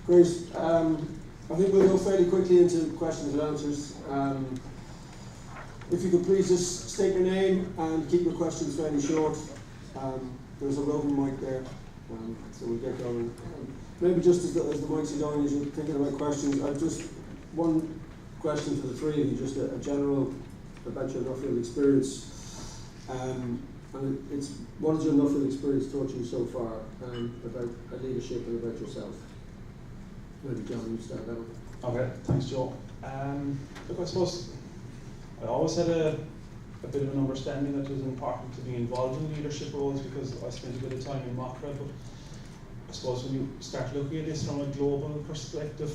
Great. I think we'll go fairly quickly into questions and answers. If you could please just state your name and keep your questions fairly short. There's a roving mic there, so we'll get going. Maybe just as the mics are going, as you're thinking about questions, I've just one question for the three of you, just a general about your Nuffield experience. And it's, what has your Nuffield experience taught you so far about leadership and about yourself? Maybe John, you start out. Okay, thanks Joe. Look, I suppose I always had a bit of an understanding that it was important to be involved in leadership roles because I spent a bit of time in Moran, but I suppose when you start looking at this from a global perspective,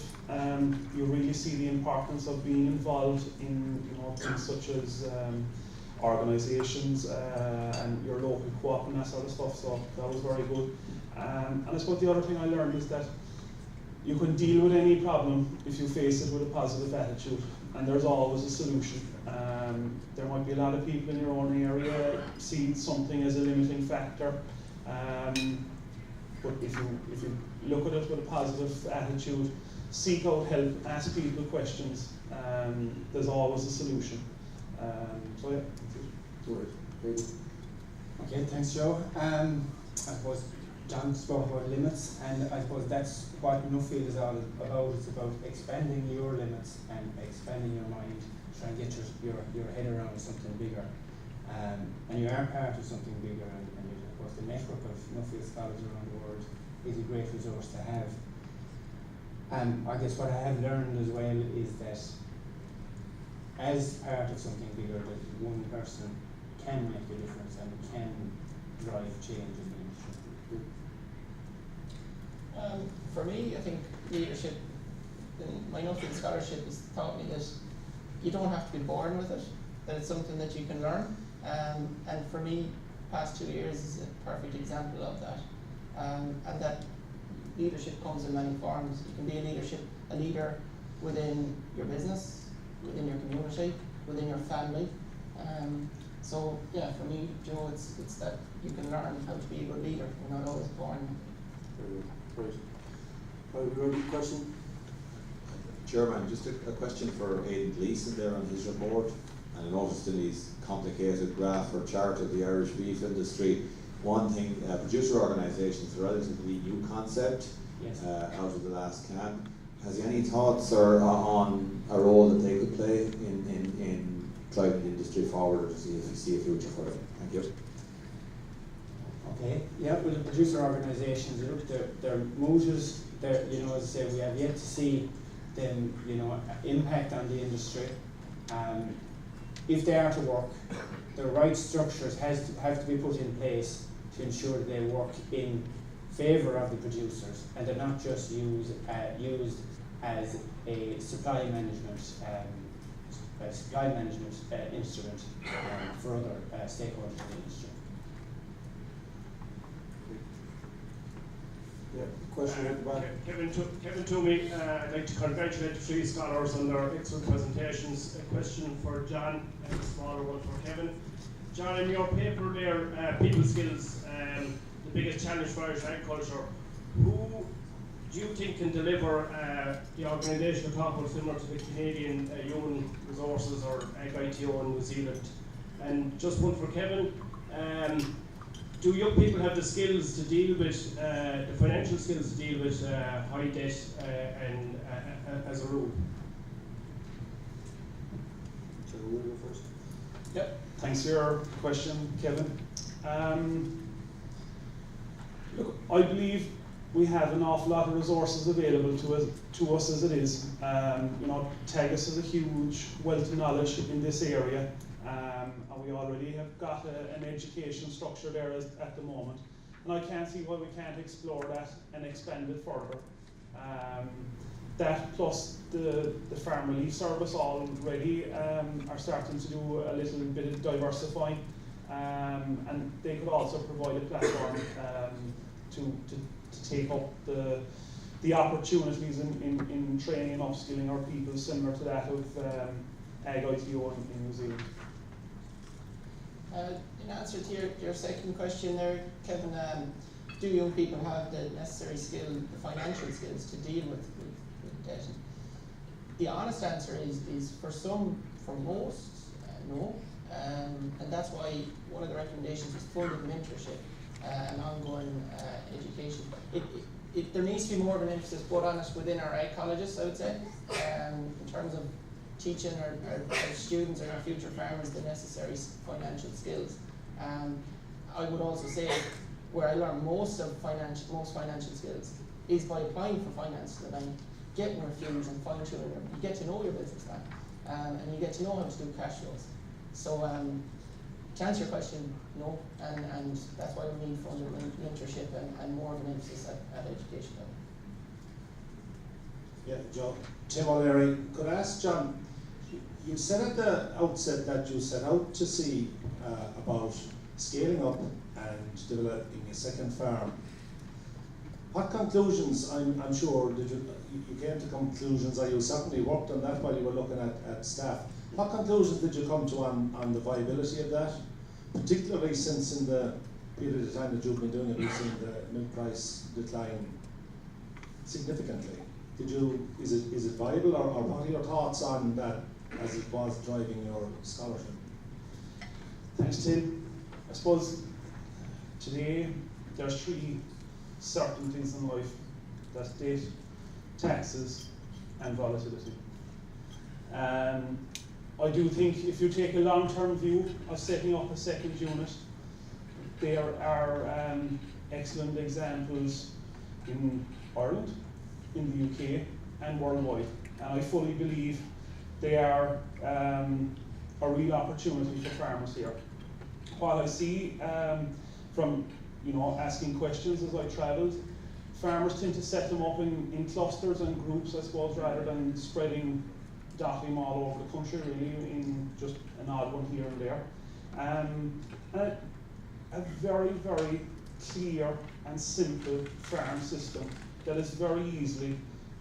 you really see the importance of being involved in things such as organisations and your local co-op and that sort of stuff, so that was very good. And I suppose the other thing I learned is that you can deal with any problem if you face it with a positive attitude, and there's always a solution. There might be a lot of people in your own area see something as a limiting factor, but if you look at it with a positive attitude, seek out help, ask people questions, there's always a solution. So yeah, that's it. Okay, thanks Joe. I suppose John spoke about limits, and I suppose that's what Nuffield is all about. It's about expanding your limits and expanding your mind, trying to get your head around something bigger. And you are part of something bigger, and of course the network of Nuffield scholars around the world is a great resource to have. And I guess what I have learned as well is that as part of something bigger, that one person can make a difference and can drive change in the industry. For me, I think leadership, my Nuffield scholarship has taught me that you don't have to be born with it, that it's something that you can learn. And for me, past 2 years is a perfect example of that. And that leadership comes in many forms. You can be a leader within your business, within your community, within your family. So yeah, for me, Joe, it's that you can learn how to be a good leader. You're not always born. Great. Have a question? Chairman, just a question for Aidan Gleeson there on his report. And I noticed in his complicated graph or chart of the Irish beef industry, one thing, producer organisations, a relatively new concept. Yes. Out of the last camp. Has he any thoughts on a role that they could play in driving the industry forward, or to see if you see a future for it? Thank you. Okay, yeah, well the producer organisations, look, their motives, as I say, we have yet to see them, impact on the industry. If they are to work, the right structures have to be put in place to ensure that they work in favour of the producers, and they're not just used as a supply management instrument for other stakeholders in the industry. Yeah, question at the back. Kevin Toomey, I'd like to congratulate the three scholars on their excellent presentations. A question for John and a smaller one for Kevin. John, in your paper there, people skills, the biggest challenge for Irish agriculture, who do you think can deliver the organisation of top similar to the Canadian Human Resources or AgITO in New Zealand? And just one for Kevin. Do young people have the skills to deal with, the financial skills to deal with high debt and as a rule? So we'll go first. Yep, thanks for your question, Kevin. Look, I believe we have an awful lot of resources available to us as it is. Tegas has a huge wealth of knowledge in this area. And we already have got an education structure there at the moment. And I can't see why we can't explore that and expand it further. That plus the Farm Relief Service already are starting to do a little bit of diversifying. And they could also provide a platform to take up the opportunities in training and upskilling our people similar to that of AgITO in New Zealand. In answer to your second question there, Kevin, do young people have the necessary skill, the financial skills to deal with debt? The honest answer is for some, for most, no. And that's why one of the recommendations is funded mentorship and ongoing education. There needs to be more of an emphasis put on it within our ag colleges, I would say, in terms of teaching our students and our future farmers the necessary financial skills. I would also say where I learn most financial skills is by applying for finance to the bank, getting reviews and fine-tuning them. You get to know your business plan, and you get to know how to do cash flows. So to answer your question, no, and that's why we need funded mentorship and more of an emphasis at education level. Yeah, John. Tim O'Leary, could I ask John, you said at the outset that you set out to see about scaling up and developing a second farm. What conclusions, I'm sure, did you came to conclusions, or you certainly worked on that while you were looking at staff. What conclusions did you come to on the viability of that? Particularly since in the period of time that you've been doing it, we've seen the milk price decline significantly. Is it viable, or what are your thoughts on that as it was driving your scholarship? Thanks, Tim. I suppose today there's three certainties in life: that's debt, taxes, and volatility. I do think if you take a long-term view of setting up a second unit, there are excellent examples in Ireland, in the UK, and worldwide. And I fully believe they are a real opportunity for farmers here. While I see from asking questions as I travelled, farmers tend to set them up in clusters and groups, I suppose, rather than spreading, dotting them all over the country, really, in just an odd one here and there. And a very, very clear and simple farm system that is very easily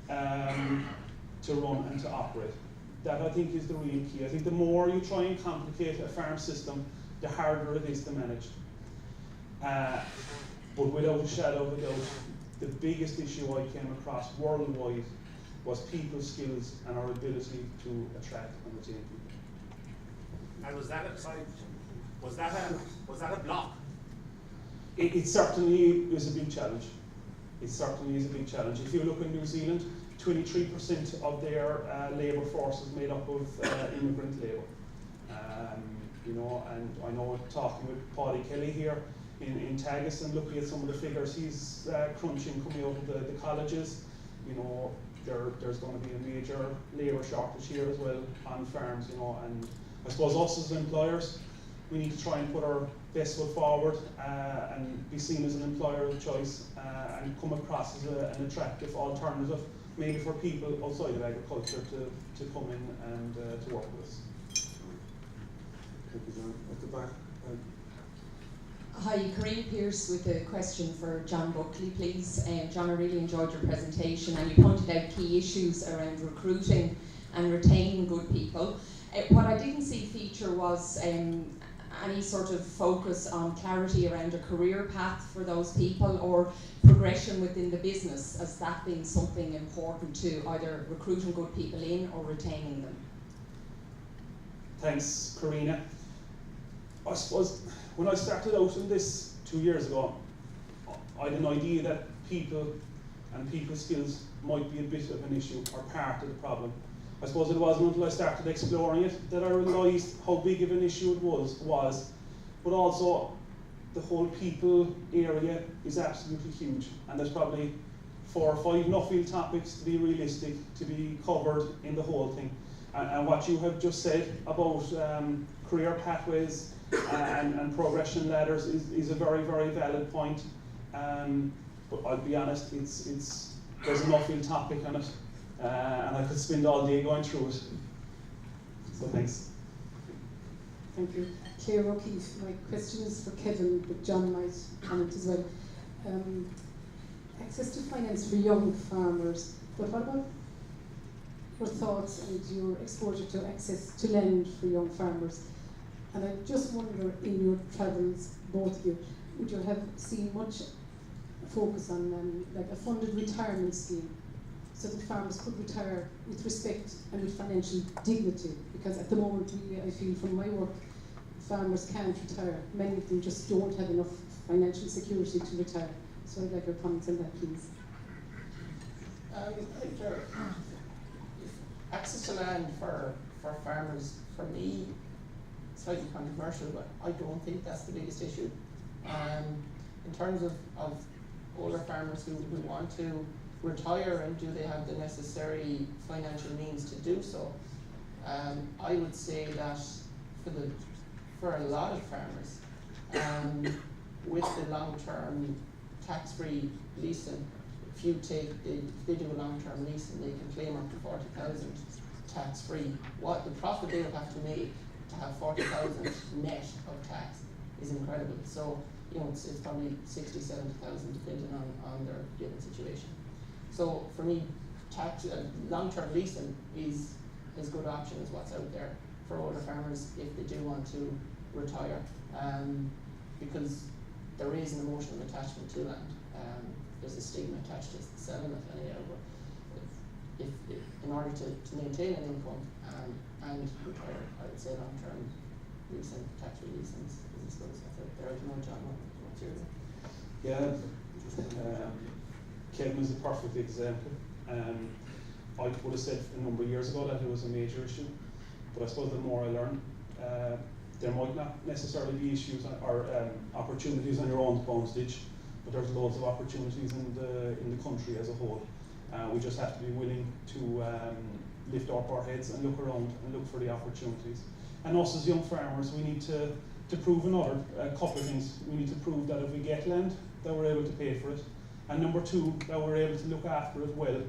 to run and to operate. That, I think, is the real key. I think the more you try and complicate a farm system, the harder it is to manage. But without a shadow of a doubt, the biggest issue I came across worldwide was people's skills and our ability to attract and retain people. And was that a block? It certainly is a big challenge. It certainly is a big challenge. If you look in New Zealand, 23% of their labour force is made up of immigrant labour. And I know talking with Paddy Kelly here in Tagus and looking at some of the figures he's crunching coming out of the colleges, there's going to be a major labour shortage here as well on farms, and I suppose us as employers, we need to try and put our best foot forward and be seen as an employer of choice and come across as an attractive alternative, maybe for people outside of agriculture to come in and to work with us. Thank you, John. At the back. Hi, Corinne Pearce with a question for John Buckley, please. John, I really enjoyed your presentation, and you pointed out key issues around recruiting and retaining good people. What I didn't see feature was any sort of focus on clarity around a career path for those people, or progression within the business, as that being something important to either recruiting good people in or retaining them. Thanks, Karina. I suppose when I started out in this 2 years ago, I had an idea that people and people skills might be a bit of an issue or part of the problem. I suppose it wasn't until I started exploring it that I realised how big of an issue it was, but also the whole people area is absolutely huge, and there's probably 4 or 5 Nuffield topics, to be realistic, to be covered in the whole thing. And what you have just said about career pathways and progression ladders is a very, very valid point. But I'll be honest, there's a Nuffield topic on it, and I could spend all day going through it. So thanks. Thank you. Claire O'Keefe, my question is for Kevin, but John might comment as well. Access to finance for young farmers, but what about your thoughts and your exposure to access to land for young farmers? And I just wonder, in your travels, both of you, would you have seen much focus on like a funded retirement scheme, so that farmers could retire with respect and with financial dignity. Because at the moment, I feel from my work, farmers can't retire. Many of them just don't have enough financial security to retire. So I'd like your comments on that, please. I think access to land for farmers, for me, slightly controversial, but I don't think that's the biggest issue. In terms of older farmers who want to retire, and do they have the necessary financial means to do so, I would say that for a lot of farmers, with the long-term tax-free leasing, if they do a long-term lease and they can claim up to 40,000 tax-free, what the profit they would have to make to have 40,000 net of tax is incredible. So, it's probably 60,000, 70,000 depending on their given situation. So for me, long-term leasing is a good option, is what's out there for older farmers if they do want to retire, because there is an emotional attachment to land. There's a stigma attached to selling it anyhow, but if in order to maintain an income and retire, I would say long-term leasing, tax-free leasing is as good as what's out there. I don't know, John, what's your view? Yeah, Kevin is a perfect example. I would have said a number of years ago that it was a major issue, but I suppose the more I learn, there might not necessarily be issues or opportunities on your own Bonesditch, but there's loads of opportunities in the country as a whole. We just have to be willing to lift up our heads and look around and look for the opportunities. And us as young farmers, we need to prove a couple of things. We need to prove that if we get land, that we're able to pay for it. And number two, that we're able to look after it well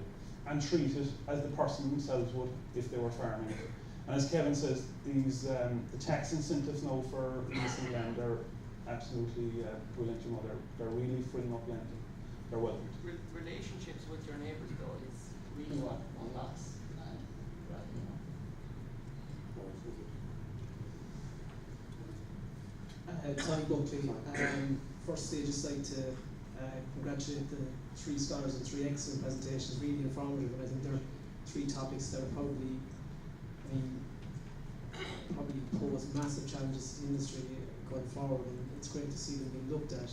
and treat it as the person themselves would if they were farming it. And as Kevin says, these the tax incentives now for leasing land are absolutely brilliant. They're really freeing up land. They're welcome. Relationships with your neighbours, though, is really what unlocks land. Tony Buckley. Firstly, I'd just like to congratulate the three scholars on three excellent presentations, really informative, and I think they're three topics that are probably pose massive challenges to the industry going forward, and it's great to see them being looked at.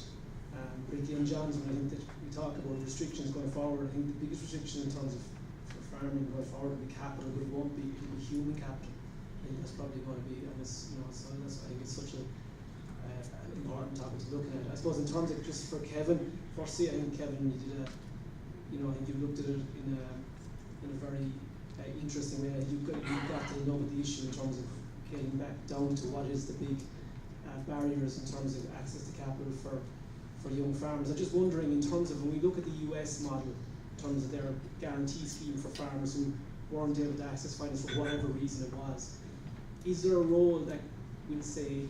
Particularly in John's, when I think that we talk about restrictions going forward, I think the biggest restriction in terms of farming going forward will be capital, but it won't be human capital. I think that's probably going to be, and it's, so that's, I think it's such an important topic to look at. I suppose in terms of just for Kevin, firstly, I think Kevin, you did I think you looked at it in a very interesting way. You've got to know the issue in terms of getting back down to what is the big barriers in terms of access to capital for young farmers. I'm just wondering, in terms of when we look at the US model, in terms of their guarantee scheme for farmers who weren't able to access finance for whatever reason it was, is there a role that we'll say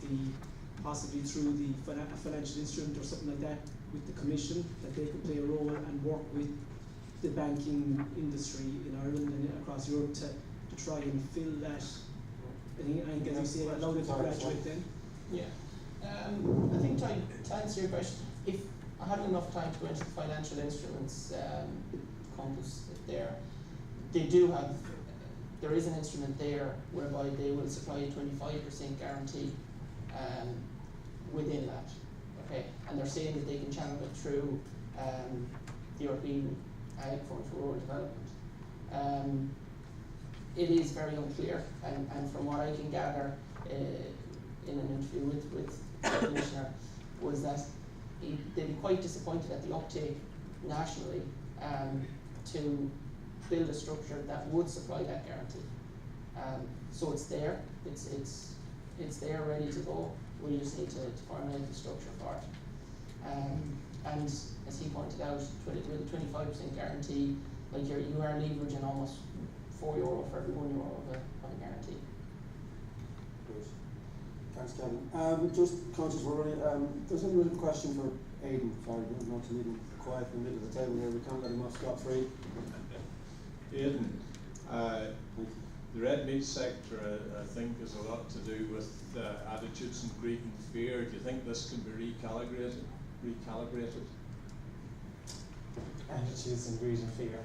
possibly through the financial instrument or something like that with the Commission, that they could play a role and work with the banking industry in Ireland and across Europe to try and fill that? I think as you say, allow them to graduate then. Yeah. I think to answer your question, if I had enough time to go into the financial instruments compass there, there is an instrument there whereby they will supply a 25% guarantee within that. Okay, and they're saying that they can channel it through the European Ag Fund for Rural Development. It is very unclear, and from what I can gather in an interview with the Commissioner, was that they'd be quite disappointed at the uptake nationally to build a structure that would supply that guarantee. So it's there, it's there ready to go. We just need to formulate the structure for it. And as he pointed out, with a 25% guarantee, like you are leveraging almost €4 for every €1 of a guarantee. Great. Thanks, Kevin. Just conscious we're running. There's a little question for Aidan. Sorry, not to leave him quiet in the middle of the table here. We can't let him off scot-free. Aidan, the red meat sector, I think, has a lot to do with attitudes and greed and fear. Do you think this can be recalibrated? attitudes and greed and fear.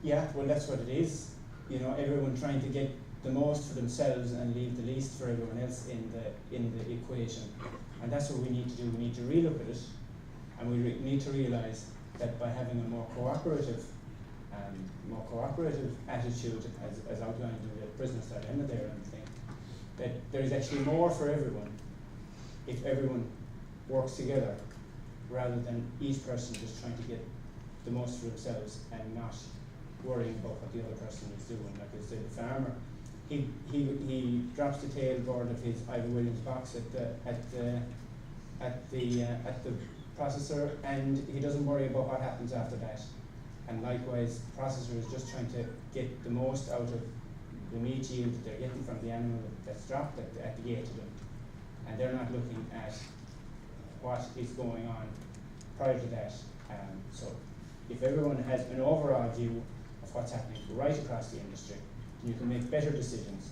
Yeah, well, that's what it is. You know, everyone trying to get the most for themselves and leave the least for everyone else in the equation. And that's what we need to do. We need to relook at it, and we need to realise that by having a more cooperative attitude, as outlined in the Business Dilemma there and thing, that there is actually more for everyone if everyone works together, rather than each person just trying to get the most for themselves and not worrying about what the other person is doing. Like I said, the farmer, he drops the tailboard of his Ivor Williams box at the processor, and he doesn't worry about what happens after that. And likewise, the processor is just trying to get the most out of the meat yield that they're getting from the animal that's dropped at the gate to them. And they're not looking at what is going on prior to that. So if everyone has an overall view of what's happening right across the industry, you can make better decisions.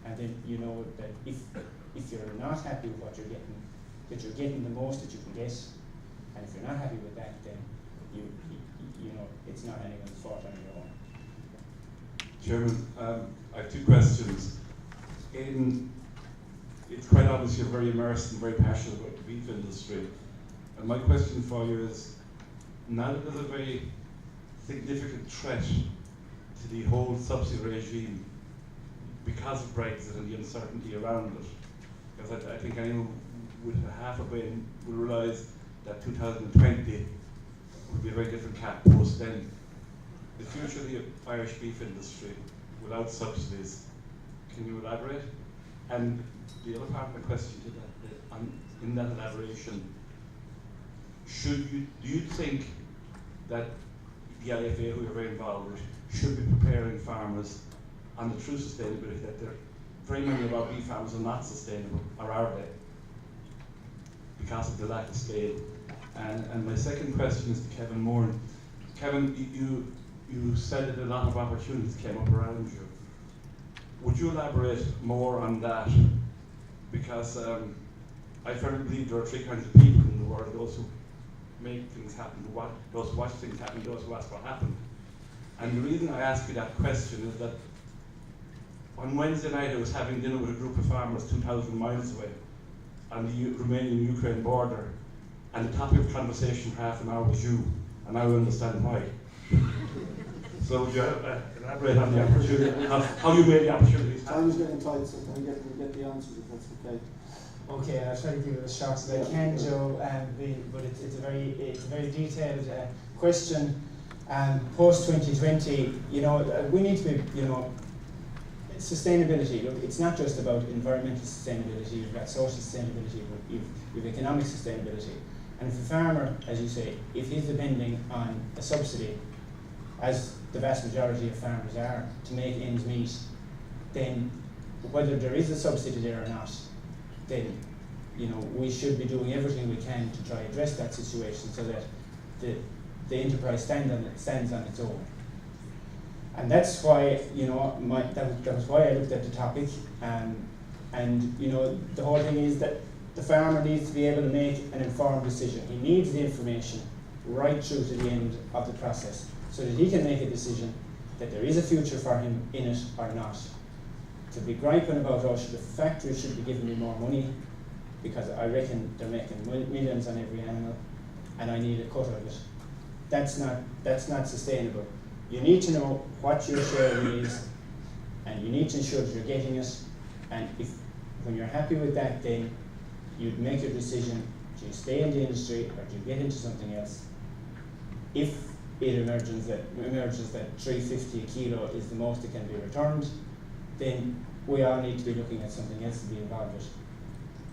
And then you know that if you're not happy with what you're getting, that you're getting the most that you can get. And if you're not happy with that, then you know it's not anyone's fault on your own. Chairman, I have two questions. It's quite obvious you're very immersed and very passionate about the beef industry. And my question for you is, now that there's a very significant threat to the whole subsidy regime because of Brexit and the uncertainty around it, because I think anyone with half a brain will realise that 2020 will be a very different cap post then. The future of the Irish beef industry without subsidies, can you elaborate? And the other part of my question to that, in that elaboration, do you think that the IFA, who are very involved with, should be preparing farmers on the true sustainability, that very many of our beef farmers are not sustainable, or are they? Because of the lack of scale. And my second question is to Kevin Moran. Kevin, you said that a lot of opportunities came up around you. Would you elaborate more on that? Because I firmly believe there are three kinds of people in the world: those who make things happen, those who watch things happen, those who ask what happened. And the reason I ask you that question is that on Wednesday night I was having dinner with a group of farmers 2,000 miles away on the Romanian-Ukraine border, and the topic of conversation for half an hour was you, and I will understand why. So would you elaborate on the opportunity, how you made the opportunities happen? Time is getting tight, so can we get the answer if that's okay. Okay, I'll try to give it a shot as I can, Joe, but it's a very detailed question. Post 2020, you know, we need to be, you know, sustainability. Look, it's not just about environmental sustainability. You've got social sustainability, you've economic sustainability. And if a farmer, as you say, if he's depending on a subsidy, as the vast majority of farmers are, to make ends meet, then whether there is a subsidy there or not, then you know we should be doing everything we can to try to address that situation so that the enterprise stands on its own. And that's why, you know, that was why I looked at the topic. And you know, the whole thing is that the farmer needs to be able to make an informed decision. He needs the information right through to the end of the process, so that he can make a decision that there is a future for him in it or not. To be griping about, oh, the factory should be giving me more money because I reckon they're making millions on every animal and I need a cut of it. That's not sustainable. You need to know what your share is, and you need to ensure that you're getting it. And when you're happy with that, then you'd make your decision: do you stay in the industry or do you get into something else? If it emerges that $3.50 a kilo is the most that can be returned, then we all need to be looking at something else to be involved with.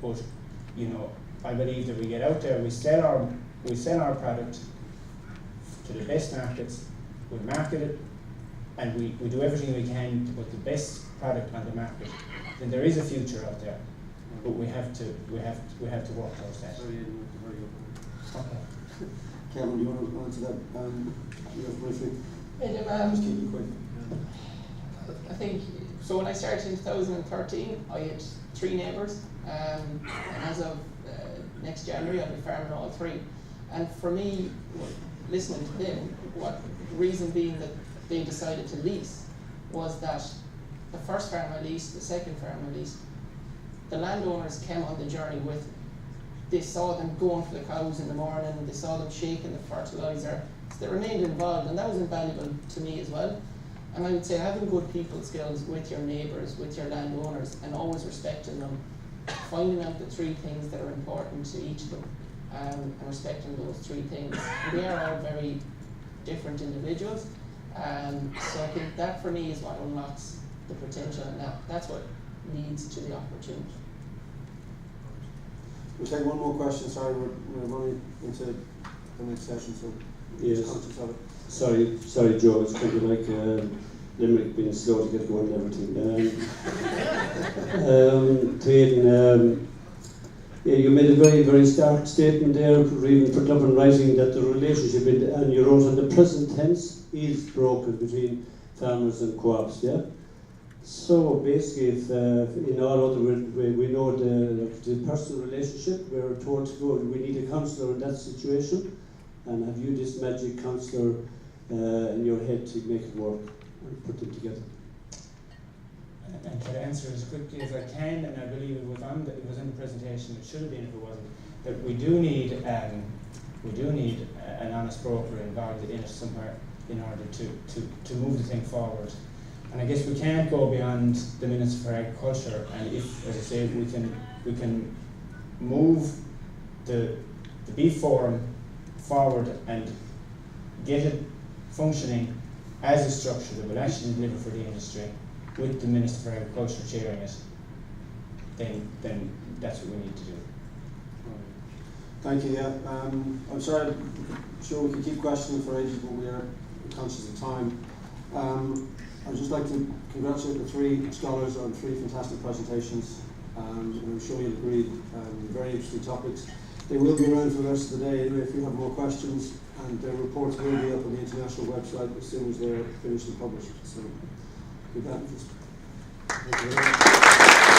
But you know, I believe that we get out there, we sell our product to the best markets, we market it, and we do everything we can to put the best product on the market. Then there is a future out there, but we have to work towards that. Very good. Okay. Kevin, do you want to answer that briefly? Just keep it quick. I think, so when I started in 2013, I had 3 neighbours, and as of next January I'll be farming all 3. And for me, listening to them, what reason being that they decided to lease was that the first farm I leased, the second farm I leased, the landowners came on the journey with me. They saw them going for the cows in the morning, they saw them shaking the fertiliser, so they remained involved, and that was invaluable to me as well. And I would say having good people skills with your neighbours, with your landowners, and always respecting them, finding out the three things that are important to each of them, and respecting those three things. And they are all very different individuals, so I think that for me is what unlocks the potential, and that's what leads to the opportunity. We'll take one more question. Sorry, we're running into the next session, so yes. conscious of it. Sorry, Joe. It's kind of like Limerick being slow to get going and everything. To Aidan, yeah, you made a very, very stark statement there, even put up in writing, that the relationship, and you wrote in the present tense, is broken between farmers and co-ops. Yeah. So basically, if in all other we know the personal relationship, we're told to go, we need a counsellor in that situation, and have you this magic counsellor in your head to make it work and put them together? And to answer as quickly as I can, and I believe it was in the presentation. It should have been if it wasn't. That we do need an honest broker involved in it somewhere in order to move the thing forward. And I guess we can't go beyond the Minister for Agriculture, and if, as I say, we can move the beef forum forward and get it functioning as a structure that will actually deliver for the industry, with the Minister for Agriculture chairing it, then that's what we need to do. Thank you. Yeah, I'm sorry. I'm sure we could keep questioning for ages, but we are conscious of time. I'd just like to congratulate the three scholars on three fantastic presentations. I'm sure you'll agree, very interesting topics. They will be around for the rest of the day anyway if you have more questions, and their reports will be up on the international website as soon as they're finished and published. So, with that, just thank you very much.